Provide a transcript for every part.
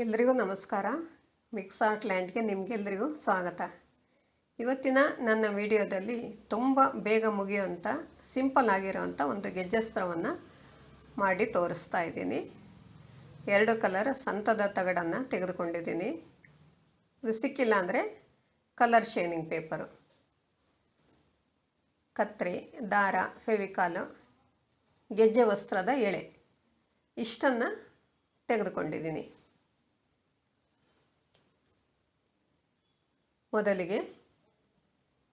ಎಲ್ರಿಗೂ ನಮಸ್ಕಾರ. Mix art ಲ್ಯಾಂಡ್ಗೆ ನಿಮಗೆಲ್ಲರಿಗೂ ಸ್ವಾಗತ. ಇವತ್ತಿನ ನನ್ನ ವಿಡಿಯೋದಲ್ಲಿ ತುಂಬ ಬೇಗ ಮುಗಿಯುವಂಥ ಸಿಂಪಲ್ ಆಗಿರೋವಂಥ ಒಂದು ಗೆಜ್ಜಸ್ತ್ರವನ್ನು ಮಾಡಿ ತೋರಿಸ್ತಾ ಇದ್ದೀನಿ. 2 ಕಲರ್ ಸಂತದ ತಗಡನ್ನು ತೆಗೆದುಕೊಂಡಿದ್ದೀನಿ. ಅದು ಸಿಕ್ಕಿಲ್ಲ ಅಂದರೆ ಕಲರ್ ಶೇನಿಂಗ್ ಪೇಪರು, ಕತ್ರಿ, ದಾರ, ಫೆವಿಕಾಲು, ಗೆಜ್ಜೆ ವಸ್ತ್ರದ ಎಳೆ ಇಷ್ಟನ್ನು ತೆಗೆದುಕೊಂಡಿದ್ದೀನಿ. ಮೊದಲಿಗೆ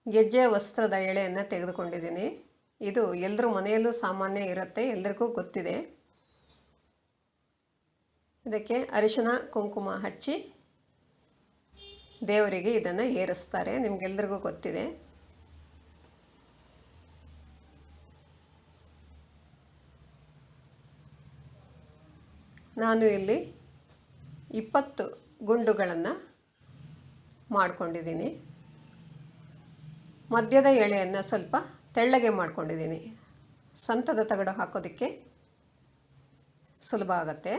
ಗೆಜ್ಜೆ ವಸ್ತ್ರದ ಎಳೆಯನ್ನು ತೆಗೆದುಕೊಂಡಿದ್ದೀನಿ. ಇದು ಎಲ್ಲರ ಮನೆಯಲ್ಲೂ ಸಾಮಾನ್ಯ ಇರುತ್ತೆ, ಎಲ್ಲರಿಗೂ ಗೊತ್ತಿದೆ. ಇದಕ್ಕೆ ಅರಿಶಿನ ಕುಂಕುಮ ಹಚ್ಚಿ ದೇವರಿಗೆ ಇದನ್ನು ಏರಿಸ್ತಾರೆ, ನಿಮಗೆಲ್ಲರಿಗೂ ಗೊತ್ತಿದೆ. ನಾನು ಇಲ್ಲಿ 20 ಗುಂಡುಗಳನ್ನು ಮಾಡ್ಕೊಂಡಿದ್ದೀನಿ. ಮಧ್ಯದ ಎಳೆಯನ್ನು ಸ್ವಲ್ಪ ತೆಳ್ಳಗೆ ಮಾಡ್ಕೊಂಡಿದ್ದೀನಿ, ಸಂತದ ತಗಡು ಹಾಕೋದಕ್ಕೆ ಸುಲಭ ಆಗುತ್ತೆ.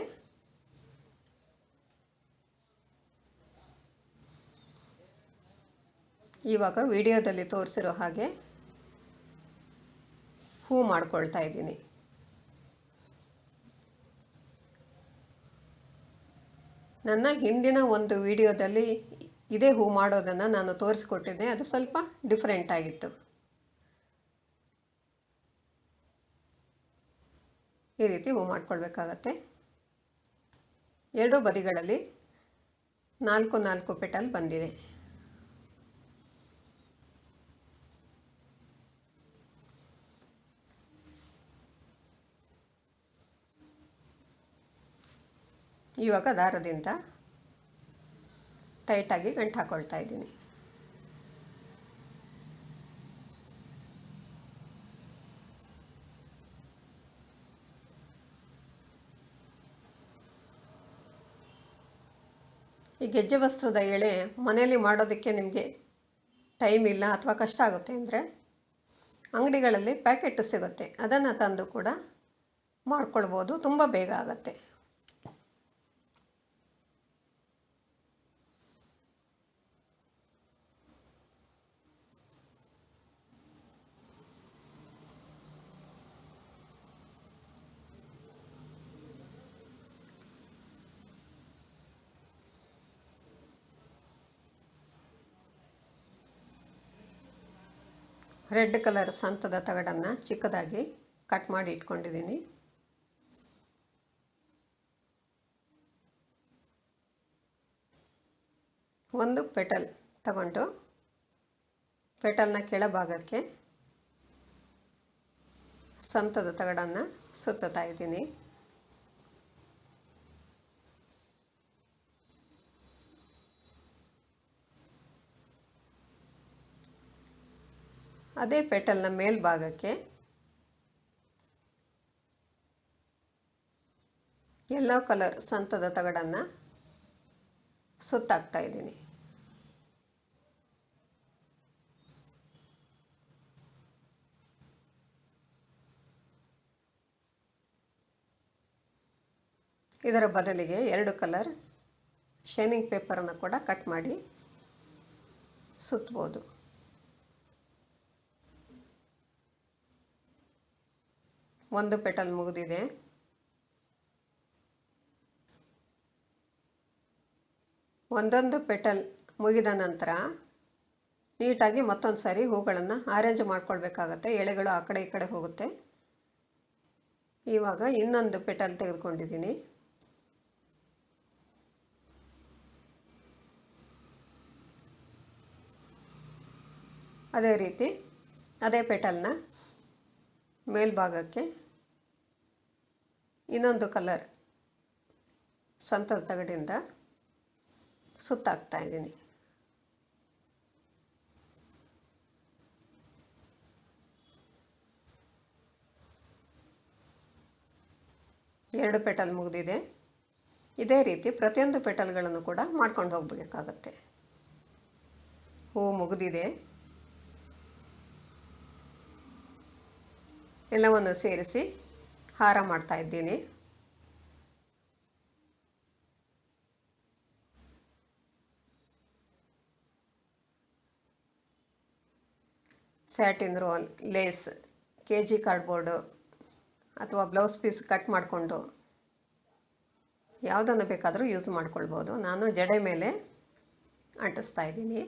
ಇವಾಗ ವಿಡಿಯೋದಲ್ಲಿ ತೋರಿಸಿರೋ ಹಾಗೆ ಹೂ ಮಾಡ್ಕೊಳ್ತಾ ಇದ್ದೀನಿ. ನನ್ನ ಹಿಂದಿನ ಒಂದು ವಿಡಿಯೋದಲ್ಲಿ ಇದೇ ಹೂ ಮಾಡೋದನ್ನು ನಾನು ತೋರಿಸ್ಕೊಟ್ಟಿದ್ದೆ, ಅದು ಸ್ವಲ್ಪ ಡಿಫ್ರೆಂಟ್ ಆಗಿತ್ತು. ಈ ರೀತಿ ಹೂ ಮಾಡ್ಕೊಳ್ಬೇಕಾಗತ್ತೆ. 2 ಬದಿಗಳಲ್ಲಿ 4 ಪೆಟಲ್ ಬಂದಿದೆ. ಇವಾಗ ದಾರದಿಂದ ಟೈಟಾಗಿ ಗಂಟು ಹಾಕೊಳ್ತಾ ಇದ್ದೀನಿ. ಈ ಗೆಜ್ಜೆ ವಸ್ತ್ರದ ಎಳೆ ಮನೆಯಲ್ಲಿ ಮಾಡೋದಕ್ಕೆ ನಿಮಗೆ ಟೈಮ್ ಇಲ್ಲ ಅಥವಾ ಕಷ್ಟ ಆಗುತ್ತೆ ಅಂದರೆ ಅಂಗಡಿಗಳಲ್ಲಿ ಪ್ಯಾಕೆಟ್ ಸಿಗುತ್ತೆ, ಅದನ್ನು ತಂದು ಕೂಡ ಮಾಡ್ಕೊಳ್ಬೋದು, ತುಂಬ ಬೇಗ ಆಗುತ್ತೆ. ರೆಡ್ ಕಲರ್ ಸಂತದ ತಗಡನ್ನು ಚಿಕ್ಕದಾಗಿ ಕಟ್ ಮಾಡಿ ಇಟ್ಕೊಂಡಿದ್ದೀನಿ. ಒಂದು ಪೆಟಲ್ ತಗೊಂಡು ಪೆಟಲ್ನ ಕೆಳಭಾಗಕ್ಕೆ ಸಂತದ ತಗಡನ್ನು ಸುತ್ತಾ ಇದ್ದೀನಿ. ಅದೇ ಪೆಟಲ್ನ ಮೇಲ್ಭಾಗಕ್ಕೆ ಯೆಲ್ಲೋ ಕಲರ್ ಸಂತದ ತಗಡನ್ನು ಸುತ್ತಾಕ್ತಾ ಇದ್ದೀನಿ. ಇದರ ಬದಲಿಗೆ 2 ಕಲರ್ ಶೈನಿಂಗ್ ಪೇಪರನ್ನು ಕೂಡ ಕಟ್ ಮಾಡಿ ಸುತ್ತಬಹುದು. ಒಂದು ಪೆಟಲ್ ಮುಗಿದಿದೆ. ಒಂದೊಂದು ಪೆಟಲ್ ಮುಗಿದ ನಂತರ ನೀಟಾಗಿ ಮತ್ತೊಂದು ಸಾರಿ ಹೂಗಳನ್ನು ಅರೇಂಜ್ ಮಾಡ್ಕೊಳ್ಬೇಕಾಗತ್ತೆ, ಎಳೆಗಳು ಆ ಕಡೆ ಈ ಕಡೆ ಹೋಗುತ್ತೆ. ಇವಾಗ ಇನ್ನೊಂದು ಪೆಟಲ್ ತೆಗೆದುಕೊಂಡಿದ್ದೀನಿ. ಅದೇ ರೀತಿ ಅದೇ ಪೆಟಲ್ನ ಮೇಲ್ಭಾಗಕ್ಕೆ ಇನ್ನೊಂದು ಕಲರ್ ಸಂತದ ತಗಡಿಂದ ಸುತ್ತಾಕ್ತಾ ಇದ್ದೀನಿ. ಎರಡು ಪೆಟಲ್ ಮುಗಿದಿದೆ. ಇದೇ ರೀತಿ ಪ್ರತಿಯೊಂದು ಪೆಟಲ್ಗಳನ್ನು ಕೂಡ ಮಾಡ್ಕೊಂಡು ಹೋಗಬೇಕಾಗತ್ತೆ. ಹೂ ಮುಗಿದಿದೆ. ಎಲ್ಲವನ್ನು ಸೇರಿಸಿ ಹಾರ ಮಾಡ್ತಾ ಇದ್ದೀನಿ. Satin roll, lace, KG cardboard ಅಥವಾ ಬ್ಲೌಸ್ ಪೀಸ್ ಕಟ್ ಮಾಡಿಕೊಂಡು ಯಾವುದನ್ನು ಬೇಕಾದರೂ ಯೂಸ್ ಮಾಡ್ಕೊಳ್ಬೋದು. ನಾನು ಜಡೆ ಮೇಲೆ ಅಂಟಿಸ್ತಾ ಇದ್ದೀನಿ.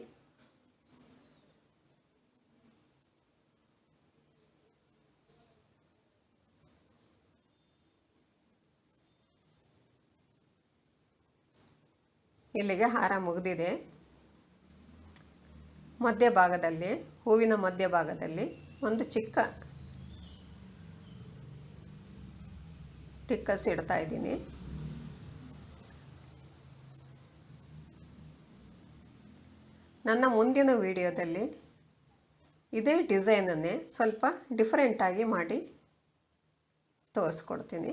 ಇಲ್ಲಿಗೆ ಹಾರ ಮುಗಿದಿದೆ. ಮಧ್ಯಭಾಗದಲ್ಲಿ, ಹೂವಿನ ಮಧ್ಯಭಾಗದಲ್ಲಿ ಒಂದು ಚಿಕ್ಕ ಟಿಕ್ಕಸ್ ಇಡ್ತಾ ಇದ್ದೀನಿ. ನನ್ನ ಮುಂದಿನ ವಿಡಿಯೋದಲ್ಲಿ ಇದೇ ಡಿಸೈನನ್ನೇ ಸ್ವಲ್ಪ ಡಿಫರೆಂಟಾಗಿ ಮಾಡಿ ತೋರಿಸ್ಕೊಡ್ತೀನಿ.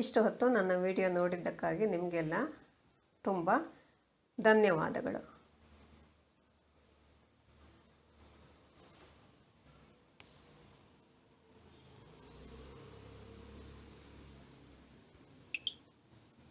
ಇಷ್ಟು ಹೊತ್ತು ನನ್ನ ವಿಡಿಯೋ ನೋಡಿದ್ದಕ್ಕಾಗಿ ನಿಮಗೆಲ್ಲ ತುಂಬ ಧನ್ಯವಾದಗಳು.